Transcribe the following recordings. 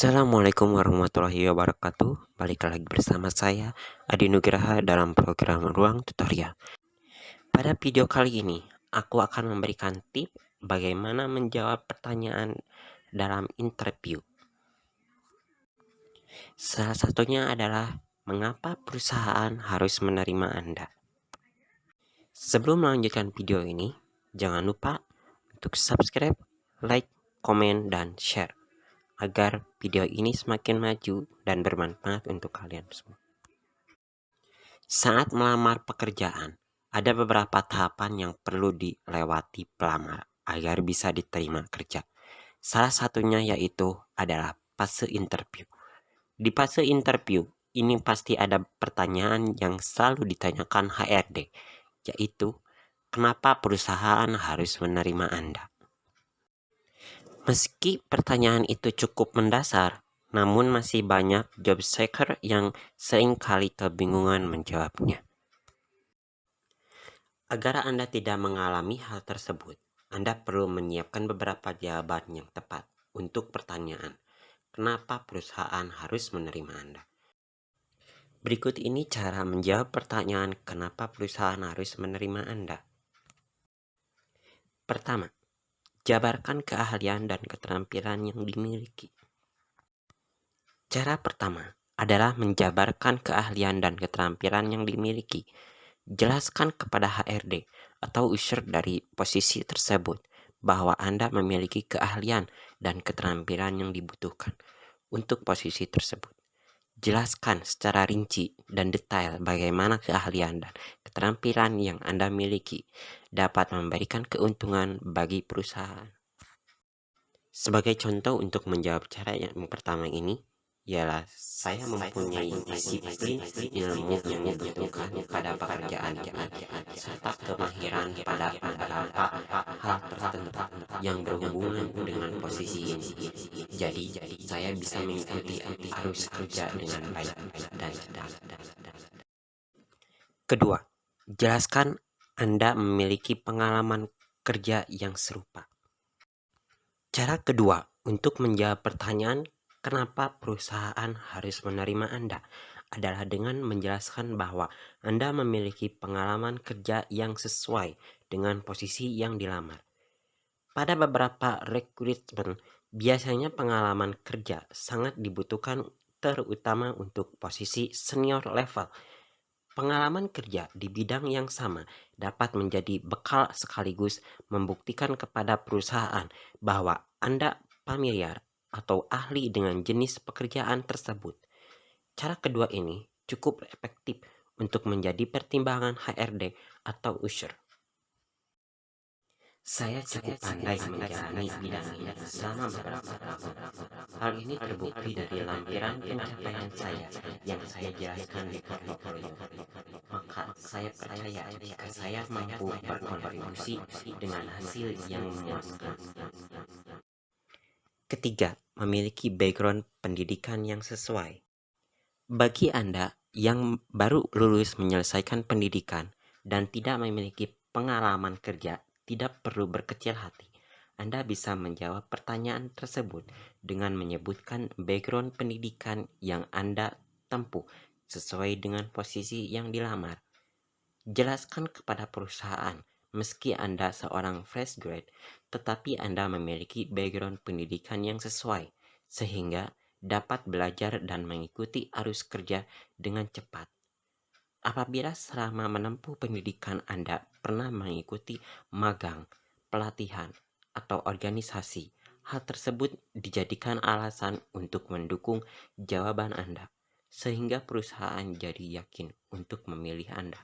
Assalamualaikum warahmatullahi wabarakatuh. Balik lagi bersama saya Adi Nugraha dalam program Ruang Tutorial. Pada video kali ini, aku akan memberikan tips bagaimana menjawab pertanyaan dalam interview. Salah satunya adalah mengapa perusahaan harus menerima Anda. Sebelum melanjutkan video ini, jangan lupa untuk subscribe, like, komen, dan share agar video ini semakin maju dan bermanfaat untuk kalian semua. Saat melamar pekerjaan, ada beberapa tahapan yang perlu dilewati pelamar agar bisa diterima kerja. Salah satunya yaitu adalah fase interview. Di fase interview, ini pasti ada pertanyaan yang selalu ditanyakan HRD, yaitu kenapa perusahaan harus menerima Anda. Meski pertanyaan itu cukup mendasar, namun masih banyak job seeker yang seringkali kebingungan menjawabnya. Agar Anda tidak mengalami hal tersebut, Anda perlu menyiapkan beberapa jawaban yang tepat untuk pertanyaan, kenapa perusahaan harus menerima Anda. Berikut ini cara menjawab pertanyaan kenapa perusahaan harus menerima Anda. Pertama, jabarkan keahlian dan keterampilan yang dimiliki. Cara pertama adalah menjabarkan keahlian dan keterampilan yang dimiliki. Jelaskan kepada HRD atau user dari posisi tersebut bahwa Anda memiliki keahlian dan keterampilan yang dibutuhkan untuk posisi tersebut. Jelaskan secara rinci dan detail bagaimana keahlian dan keterampilan yang Anda miliki dapat memberikan keuntungan bagi perusahaan. Sebagai contoh untuk menjawab cara yang pertama ini, ialah saya mempunyai disiplin ilmu yang dibutuhkan pada pekerjaan serta kemahiran pada beberapa hal tertentu yang berhubungan dengan posisi ini. Jadi saya bisa mengikuti arus kerja dengan baik dan. Kedua, jelaskan Anda memiliki pengalaman kerja yang serupa. Cara kedua untuk menjawab pertanyaan kenapa perusahaan harus menerima Anda adalah dengan menjelaskan bahwa Anda memiliki pengalaman kerja yang sesuai dengan posisi yang dilamar. Pada beberapa rekrutmen, biasanya pengalaman kerja sangat dibutuhkan terutama untuk posisi senior level. Pengalaman kerja di bidang yang sama dapat menjadi bekal sekaligus membuktikan kepada perusahaan bahwa Anda familiar atau ahli dengan jenis pekerjaan tersebut. Cara kedua ini cukup efektif untuk menjadi pertimbangan HRD atau user. Saya cukup pandai menjalani bidang ini selama beberapa tahun. Hal ini terbukti dari lampiran pencapaian saya yang saya jelaskan di portofolio. Maka saya percaya jika saya mampu berkontribusi dengan hasil yang memuaskan. Ketiga, memiliki background pendidikan yang sesuai. Bagi Anda yang baru lulus menyelesaikan pendidikan dan tidak memiliki pengalaman kerja, tidak perlu berkecil hati. Anda bisa menjawab pertanyaan tersebut dengan menyebutkan background pendidikan yang Anda tempuh sesuai dengan posisi yang dilamar. Jelaskan kepada perusahaan, meski Anda seorang fresh grade, tetapi Anda memiliki background pendidikan yang sesuai, sehingga dapat belajar dan mengikuti arus kerja dengan cepat. Apabila selama menempuh pendidikan Anda pernah mengikuti magang, pelatihan, atau organisasi, hal tersebut dijadikan alasan untuk mendukung jawaban Anda, sehingga perusahaan jadi yakin untuk memilih Anda.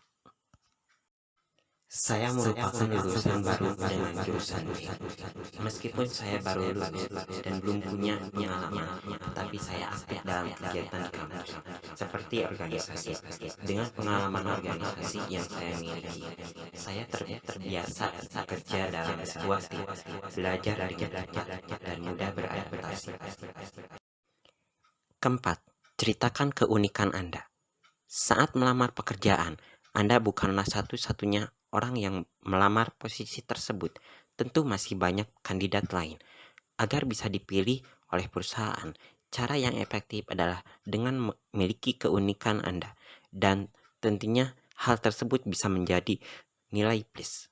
Saya merupakan lulusan baru dengan jurusan B. Meskipun saya baru lulus dan belum punya pengalaman, tetapi saya aktif dalam kegiatan kampus, seperti organisasi. Dengan pengalaman organisasi yang saya miliki, saya terbiasa bekerja dalam sebuah tim, belajar dengan cepat, dan mudah beradaptasi. Keempat, ceritakan keunikan Anda. Saat melamar pekerjaan, Anda bukanlah satu-satunya orang yang melamar posisi tersebut. Tentu masih banyak kandidat lain. Agar bisa dipilih oleh perusahaan, Cara yang efektif adalah dengan memiliki keunikan Anda, dan tentunya hal tersebut bisa menjadi nilai plus.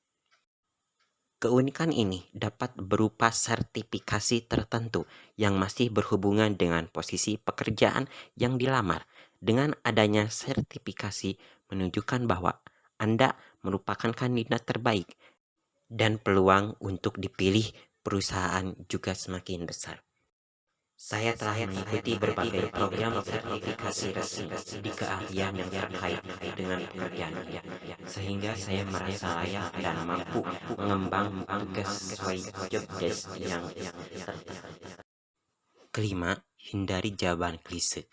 Keunikan ini dapat berupa sertifikasi tertentu yang masih berhubungan dengan posisi pekerjaan yang dilamar. Dengan adanya sertifikasi menunjukkan bahwa Anda merupakan kandidat terbaik dan peluang untuk dipilih perusahaan juga semakin besar. Saya telah mengikuti berbagai program sertifikasi resmi di keahlian yang terkait dengan pekerjaan ini, sehingga saya merasa layak dan mampu mengembang tugas sesuai job desk yang tertera. Kelima, hindari jawaban klise.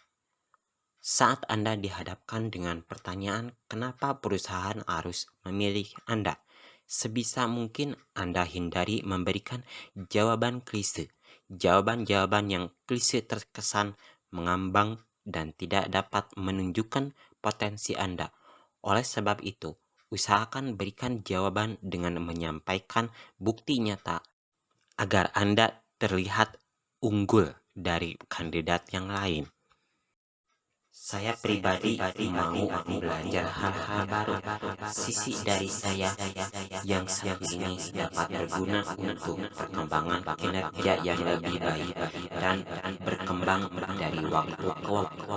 Saat Anda dihadapkan dengan pertanyaan kenapa perusahaan harus memilih Anda, sebisa mungkin Anda hindari memberikan jawaban klise. Jawaban-jawaban yang klise terkesan mengambang dan tidak dapat menunjukkan potensi Anda. Oleh sebab itu, usahakan berikan jawaban dengan menyampaikan bukti nyata agar Anda terlihat unggul dari kandidat yang lain. Saya pribadi mau belajar hal-hal baru. Sisi dari saya yang saat ini dapat berguna untuk perkembangan kinerja yang lebih baik dan berkembang dari waktu ke waktu.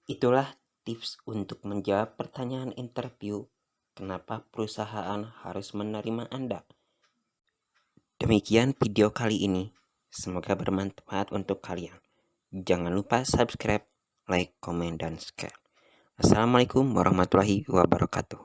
Itulah tips untuk menjawab pertanyaan interview, kenapa perusahaan harus menerima Anda. Demikian video kali ini. Semoga bermanfaat untuk kalian. Jangan lupa subscribe, like, komen, dan share. Assalamualaikum warahmatullahi wabarakatuh.